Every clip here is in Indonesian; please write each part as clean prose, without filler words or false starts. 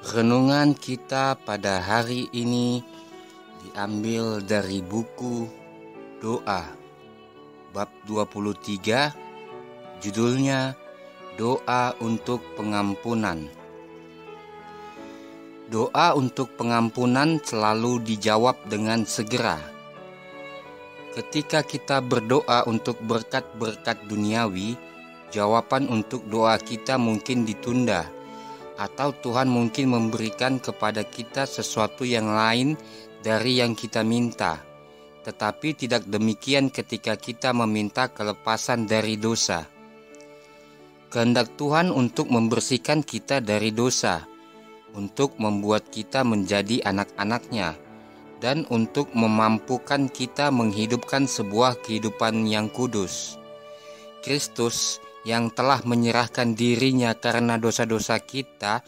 Renungan kita pada hari ini diambil dari buku Doa, bab 23, judulnya Doa untuk Pengampunan. Doa untuk pengampunan selalu dijawab dengan segera. Ketika kita berdoa untuk berkat-berkat duniawi, jawaban untuk doa kita mungkin ditunda, atau Tuhan mungkin memberikan kepada kita sesuatu yang lain dari yang kita minta. Tetapi tidak demikian ketika kita meminta kelepasan dari dosa. Kehendak Tuhan untuk membersihkan kita dari dosa, untuk membuat kita menjadi anak-anak-Nya, dan untuk memampukan kita menghidupkan sebuah kehidupan yang kudus. Kristus yang telah menyerahkan dirinya karena dosa-dosa kita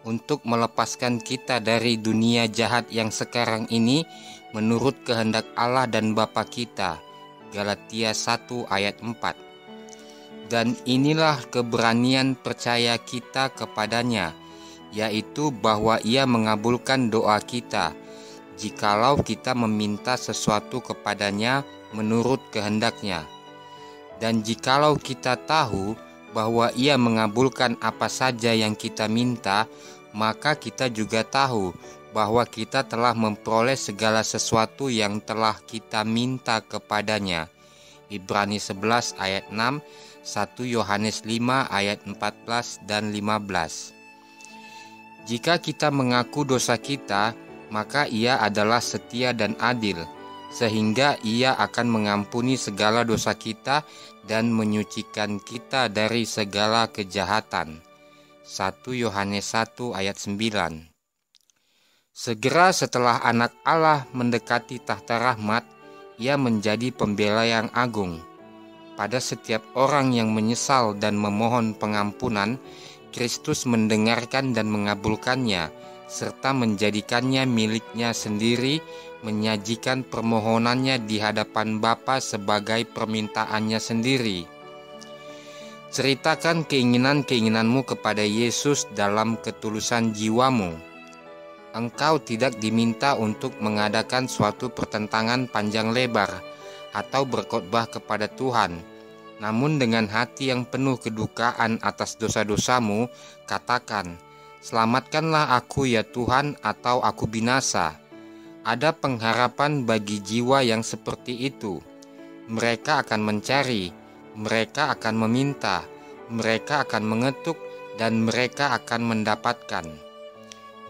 untuk melepaskan kita dari dunia jahat yang sekarang ini menurut kehendak Allah dan Bapa kita. Galatia 1 ayat 4. Dan inilah keberanian percaya kita kepadanya, yaitu bahwa Ia mengabulkan doa kita, jikalau kita meminta sesuatu kepadanya menurut kehendaknya. Dan jikalau kita tahu bahwa Ia mengabulkan apa saja yang kita minta, maka kita juga tahu bahwa kita telah memperoleh segala sesuatu yang telah kita minta kepadanya. Ibrani 11 ayat 6, 1 Yohanes 5 ayat 14 dan 15. Jika kita mengaku dosa kita, maka Ia adalah setia dan adil, sehingga Ia akan mengampuni segala dosa kita dan menyucikan kita dari segala kejahatan. 1 Yohanes 1 ayat 9. Segera setelah anak Allah mendekati tahta rahmat, Ia menjadi pembela yang agung. Pada setiap orang yang menyesal dan memohon pengampunan, Kristus mendengarkan dan mengabulkannya, serta menjadikannya miliknya sendiri, menyajikan permohonannya di hadapan Bapa sebagai permintaannya sendiri. Ceritakan keinginan-keinginanmu kepada Yesus dalam ketulusan jiwamu. Engkau tidak diminta untuk mengadakan suatu pertentangan panjang lebar atau berkhotbah kepada Tuhan. Namun dengan hati yang penuh kedukaan atas dosa-dosamu, katakan, "Selamatkanlah aku ya Tuhan, atau aku binasa." Ada pengharapan bagi jiwa yang seperti itu. Mereka akan mencari, mereka akan meminta, mereka akan mengetuk, dan mereka akan mendapatkan.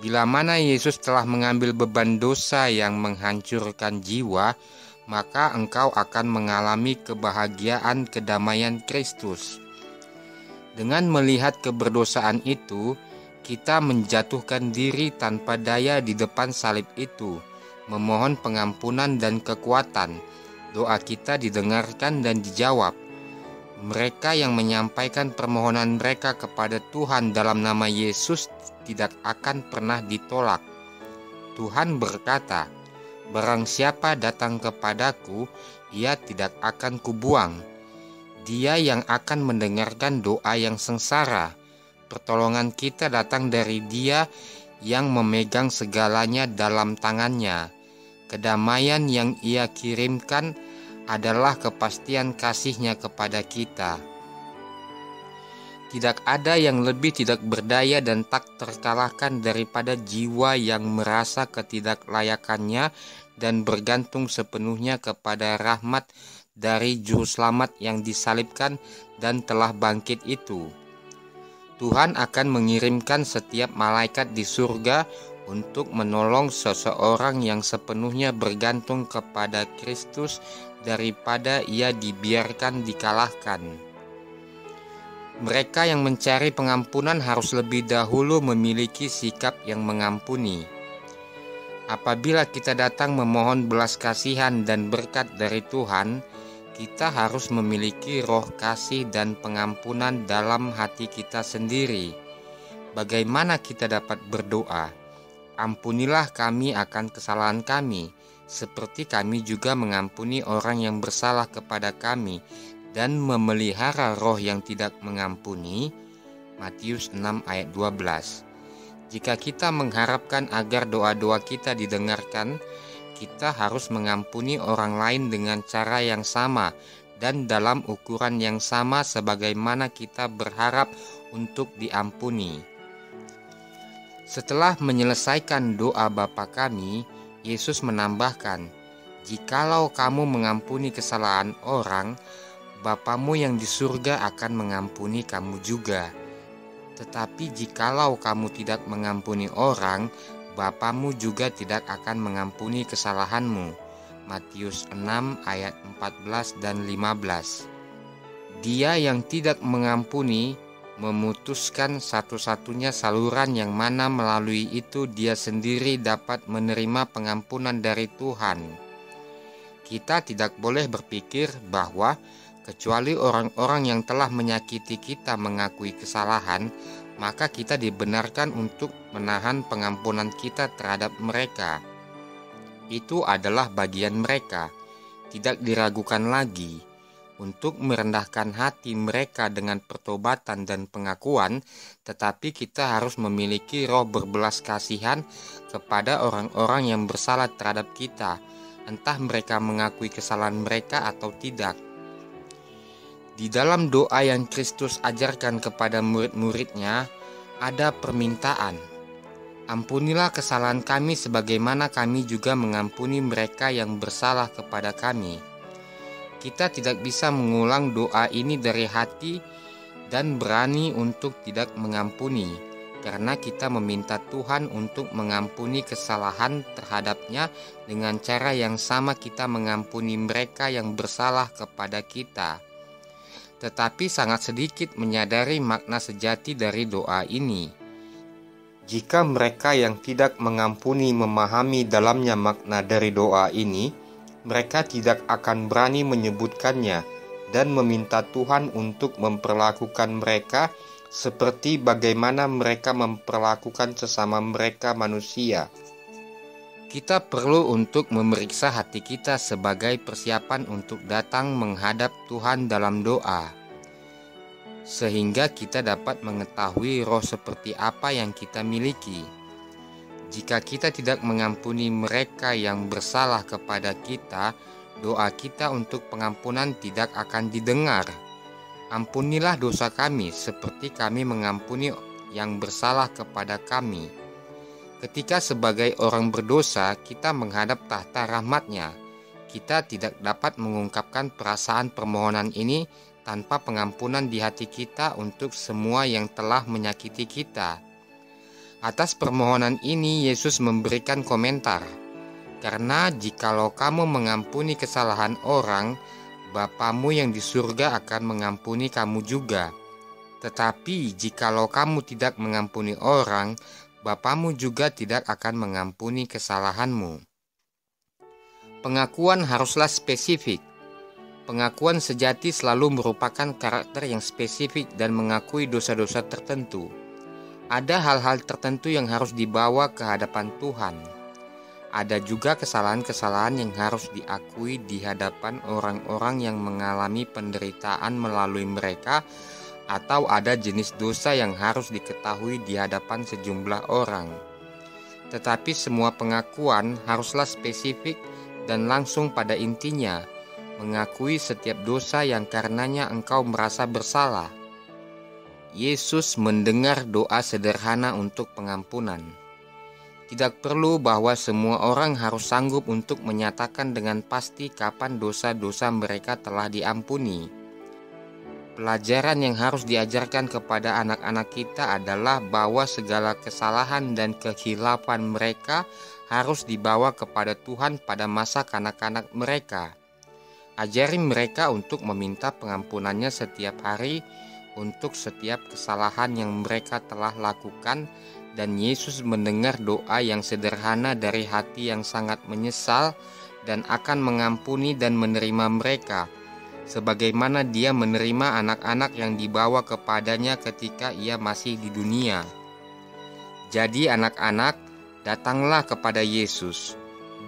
Bila mana Yesus telah mengambil beban dosa yang menghancurkan jiwa, maka engkau akan mengalami kebahagiaan kedamaian Kristus. Dengan melihat keberdosaan itu, kita menjatuhkan diri tanpa daya di depan salib itu, memohon pengampunan dan kekuatan. Doa kita didengarkan dan dijawab. Mereka yang menyampaikan permohonan mereka kepada Tuhan dalam nama Yesus tidak akan pernah ditolak. Tuhan berkata, "Barang siapa datang kepadaku, Ia tidak akan kubuang." Dia yang akan mendengarkan doa yang sengsara. Pertolongan kita datang dari Dia yang memegang segalanya dalam tangannya. Kedamaian yang Ia kirimkan adalah kepastian kasih-Nya kepada kita. Tidak ada yang lebih tidak berdaya dan tak terkalahkan daripada jiwa yang merasa ketidaklayakannya dan bergantung sepenuhnya kepada rahmat dari Juru Selamat yang disalibkan dan telah bangkit itu. Tuhan akan mengirimkan setiap malaikat di surga untuk menolong seseorang yang sepenuhnya bergantung kepada Kristus daripada ia dibiarkan dikalahkan. Mereka yang mencari pengampunan harus lebih dahulu memiliki sikap yang mengampuni. Apabila kita datang memohon belas kasihan dan berkat dari Tuhan, kita harus memiliki roh kasih dan pengampunan dalam hati kita sendiri. Bagaimana kita dapat berdoa? Ampunilah kami akan kesalahan kami, seperti kami juga mengampuni orang yang bersalah kepada kami, dan memelihara roh yang tidak mengampuni. Matius 6 ayat 12. Jika kita mengharapkan agar doa-doa kita didengarkan, kita harus mengampuni orang lain dengan cara yang sama dan dalam ukuran yang sama sebagaimana kita berharap untuk diampuni. Setelah menyelesaikan doa Bapa kami, Yesus menambahkan, "Jikalau kamu mengampuni kesalahan orang, Bapamu yang di surga akan mengampuni kamu juga. Tetapi jikalau kamu tidak mengampuni orang, Bapamu juga tidak akan mengampuni kesalahanmu." Matius 6 ayat 14 dan 15. Dia yang tidak mengampuni memutuskan satu-satunya saluran yang mana melalui itu dia sendiri dapat menerima pengampunan dari Tuhan. Kita tidak boleh berpikir bahwa kecuali orang-orang yang telah menyakiti kita mengakui kesalahan, maka kita dibenarkan untuk menahan pengampunan kita terhadap mereka. Itu adalah bagian mereka, tidak diragukan lagi. Untuk merendahkan hati mereka dengan pertobatan dan pengakuan, tetapi kita harus memiliki roh berbelas kasihan kepada orang-orang yang bersalah terhadap kita, entah mereka mengakui kesalahan mereka atau tidak. Di dalam doa yang Kristus ajarkan kepada murid-muridnya, ada permintaan, "Ampunilah kesalahan kami sebagaimana kami juga mengampuni mereka yang bersalah kepada kami." Kita tidak bisa mengulang doa ini dari hati dan berani untuk tidak mengampuni, karena kita meminta Tuhan untuk mengampuni kesalahan terhadapnya dengan cara yang sama kita mengampuni mereka yang bersalah kepada kita. Tetapi sangat sedikit menyadari makna sejati dari doa ini. Jika mereka yang tidak mengampuni memahami dalamnya makna dari doa ini, mereka tidak akan berani menyebutkannya dan meminta Tuhan untuk memperlakukan mereka seperti bagaimana mereka memperlakukan sesama mereka manusia. Kita perlu untuk memeriksa hati kita sebagai persiapan untuk datang menghadap Tuhan dalam doa, sehingga kita dapat mengetahui roh seperti apa yang kita miliki. Jika kita tidak mengampuni mereka yang bersalah kepada kita, doa kita untuk pengampunan tidak akan didengar. Ampunilah dosa kami seperti kami mengampuni yang bersalah kepada kami. Ketika sebagai orang berdosa kita menghadap tahta rahmat-Nya, kita tidak dapat mengungkapkan perasaan permohonan ini tanpa pengampunan di hati kita untuk semua yang telah menyakiti kita. Atas permohonan ini Yesus memberikan komentar, "Karena jikalau kamu mengampuni kesalahan orang, Bapamu yang di surga akan mengampuni kamu juga. Tetapi jikalau kamu tidak mengampuni orang, Bapamu juga tidak akan mengampuni kesalahanmu." Pengakuan haruslah spesifik. Pengakuan sejati selalu merupakan karakter yang spesifik dan mengakui dosa-dosa tertentu. Ada hal-hal tertentu yang harus dibawa ke hadapan Tuhan. Ada juga kesalahan-kesalahan yang harus diakui di hadapan orang-orang yang mengalami penderitaan melalui mereka, atau ada jenis dosa yang harus diketahui di hadapan sejumlah orang. Tetapi semua pengakuan haruslah spesifik dan langsung pada intinya, mengakui setiap dosa yang karenanya engkau merasa bersalah. Yesus mendengar doa sederhana untuk pengampunan. Tidak perlu bahwa semua orang harus sanggup untuk menyatakan dengan pasti kapan dosa-dosa mereka telah diampuni. Pelajaran yang harus diajarkan kepada anak-anak kita adalah bahwa segala kesalahan dan kekhilafan mereka harus dibawa kepada Tuhan pada masa kanak-kanak mereka. Ajari mereka untuk meminta pengampunannya setiap hari untuk setiap kesalahan yang mereka telah lakukan, dan Yesus mendengar doa yang sederhana dari hati yang sangat menyesal dan akan mengampuni dan menerima mereka, sebagaimana Dia menerima anak-anak yang dibawa kepadanya ketika Ia masih di dunia. Jadi anak-anak, datanglah kepada Yesus.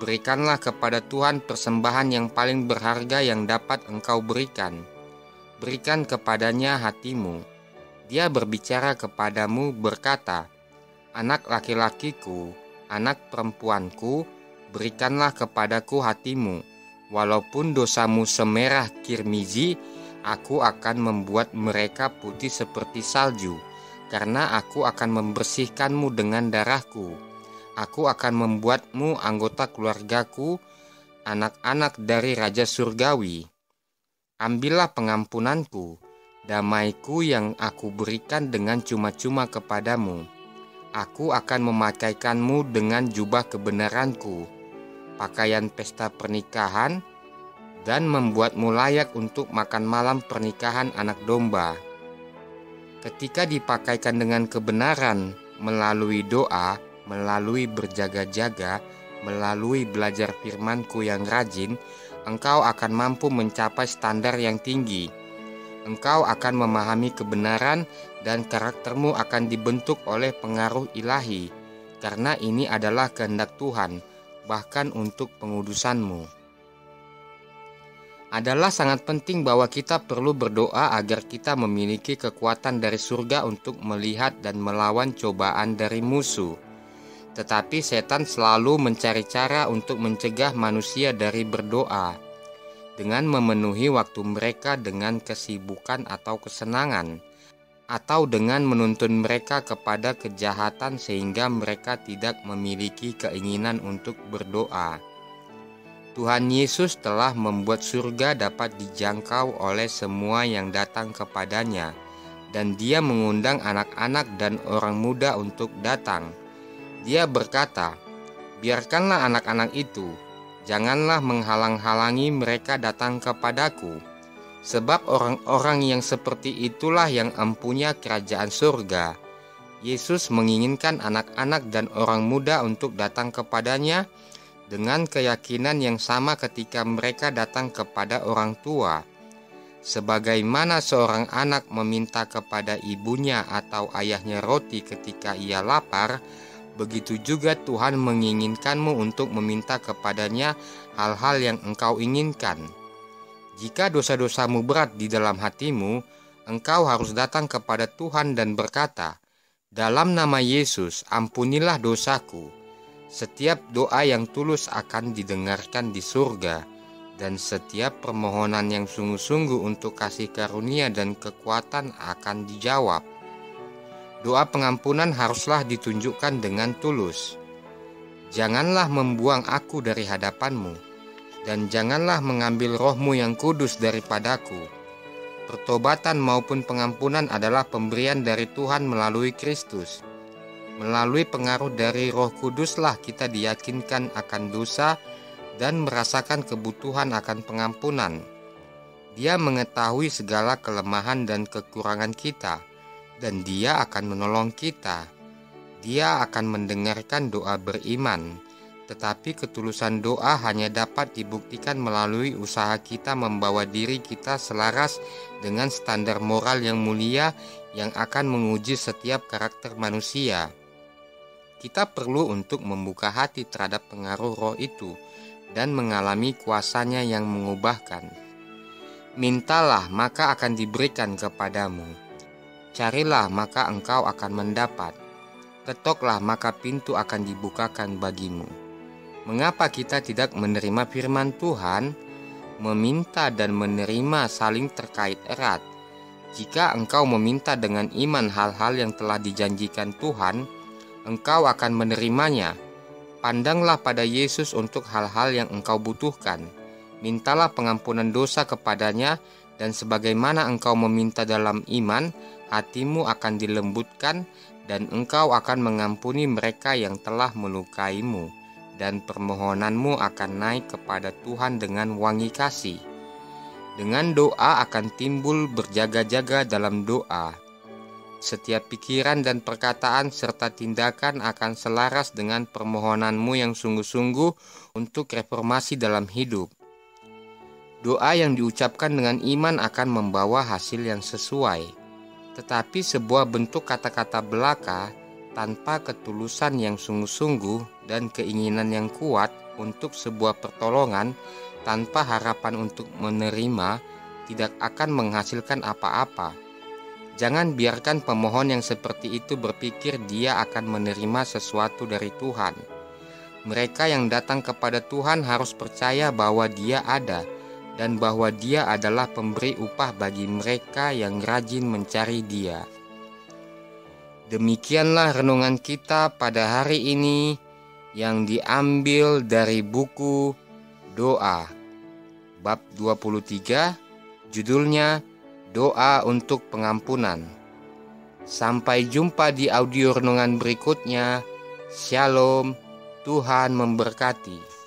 Berikanlah kepada Tuhan persembahan yang paling berharga yang dapat engkau berikan. Berikan kepadanya hatimu. Dia berbicara kepadamu berkata, anak laki-lakiku, anak perempuanku, berikanlah kepadaku hatimu. Walaupun dosamu semerah kirmizi, aku akan membuat mereka putih seperti salju, karena aku akan membersihkanmu dengan darahku. Aku akan membuatmu anggota keluargaku, anak-anak dari Raja Surgawi. Ambillah pengampunanku, damaiku yang aku berikan dengan cuma-cuma kepadamu. Aku akan memakaikanmu dengan jubah kebenaranku, pakaian pesta pernikahan, dan membuatmu layak untuk makan malam pernikahan anak domba. Ketika dipakaikan dengan kebenaran, melalui doa, melalui berjaga-jaga, melalui belajar firman-Ku yang rajin, engkau akan mampu mencapai standar yang tinggi. Engkau akan memahami kebenaran dan karaktermu akan dibentuk oleh pengaruh ilahi, karena ini adalah kehendak Tuhan, bahkan untuk pengudusanmu. Adalah sangat penting bahwa kita perlu berdoa agar kita memiliki kekuatan dari surga untuk melihat dan melawan cobaan dari musuh. Tetapi setan selalu mencari cara untuk mencegah manusia dari berdoa, dengan memenuhi waktu mereka dengan kesibukan atau kesenangan, atau dengan menuntun mereka kepada kejahatan sehingga mereka tidak memiliki keinginan untuk berdoa. Tuhan Yesus telah membuat surga dapat dijangkau oleh semua yang datang kepadanya, dan Dia mengundang anak-anak dan orang muda untuk datang. Dia berkata, "Biarkanlah anak-anak itu, janganlah menghalang-halangi mereka datang kepadaku, sebab orang-orang yang seperti itulah yang empunya kerajaan surga." Yesus menginginkan anak-anak dan orang muda untuk datang kepadanya dengan keyakinan yang sama ketika mereka datang kepada orang tua. Sebagaimana seorang anak meminta kepada ibunya atau ayahnya roti ketika ia lapar, begitu juga Tuhan menginginkanmu untuk meminta kepadanya hal-hal yang engkau inginkan. Jika dosa-dosamu berat di dalam hatimu, engkau harus datang kepada Tuhan dan berkata, "Dalam nama Yesus, ampunilah dosaku." Setiap doa yang tulus akan didengarkan di surga, dan setiap permohonan yang sungguh-sungguh untuk kasih karunia dan kekuatan akan dijawab. Doa pengampunan haruslah ditunjukkan dengan tulus. "Janganlah membuang aku dari hadapanmu, dan janganlah mengambil rohmu yang kudus daripadaku." Pertobatan maupun pengampunan adalah pemberian dari Tuhan melalui Kristus. Melalui pengaruh dari Roh Kuduslah kita diyakinkan akan dosa dan merasakan kebutuhan akan pengampunan. Dia mengetahui segala kelemahan dan kekurangan kita, dan Dia akan menolong kita. Dia akan mendengarkan doa beriman, tetapi ketulusan doa hanya dapat dibuktikan melalui usaha kita membawa diri kita selaras dengan standar moral yang mulia yang akan menguji setiap karakter manusia. Kita perlu untuk membuka hati terhadap pengaruh roh itu dan mengalami kuasanya yang mengubahkan. Mintalah, maka akan diberikan kepadamu. Carilah, maka engkau akan mendapat. Ketoklah, maka pintu akan dibukakan bagimu. Mengapa kita tidak menerima firman Tuhan? Meminta dan menerima saling terkait erat. Jika engkau meminta dengan iman hal-hal yang telah dijanjikan Tuhan, engkau akan menerimanya. Pandanglah pada Yesus untuk hal-hal yang engkau butuhkan. Mintalah pengampunan dosa kepadanya, dan sebagaimana engkau meminta dalam iman, hatimu akan dilembutkan, dan engkau akan mengampuni mereka yang telah melukaimu, dan permohonanmu akan naik kepada Tuhan dengan wangi kasih. Dengan doa akan timbul berjaga-jaga dalam doa. Setiap pikiran dan perkataan serta tindakan akan selaras dengan permohonanmu yang sungguh-sungguh untuk reformasi dalam hidup. Doa yang diucapkan dengan iman akan membawa hasil yang sesuai. Tetapi sebuah bentuk kata-kata belaka tanpa ketulusan yang sungguh-sungguh dan keinginan yang kuat untuk sebuah pertolongan tanpa harapan untuk menerima tidak akan menghasilkan apa-apa. Jangan biarkan pemohon yang seperti itu berpikir dia akan menerima sesuatu dari Tuhan. Mereka yang datang kepada Tuhan harus percaya bahwa Dia ada dan bahwa Dia adalah pemberi upah bagi mereka yang rajin mencari Dia. Demikianlah renungan kita pada hari ini yang diambil dari buku Doa, bab 23, judulnya Doa untuk Pengampunan. Sampai jumpa di audio renungan berikutnya. Shalom, Tuhan memberkati.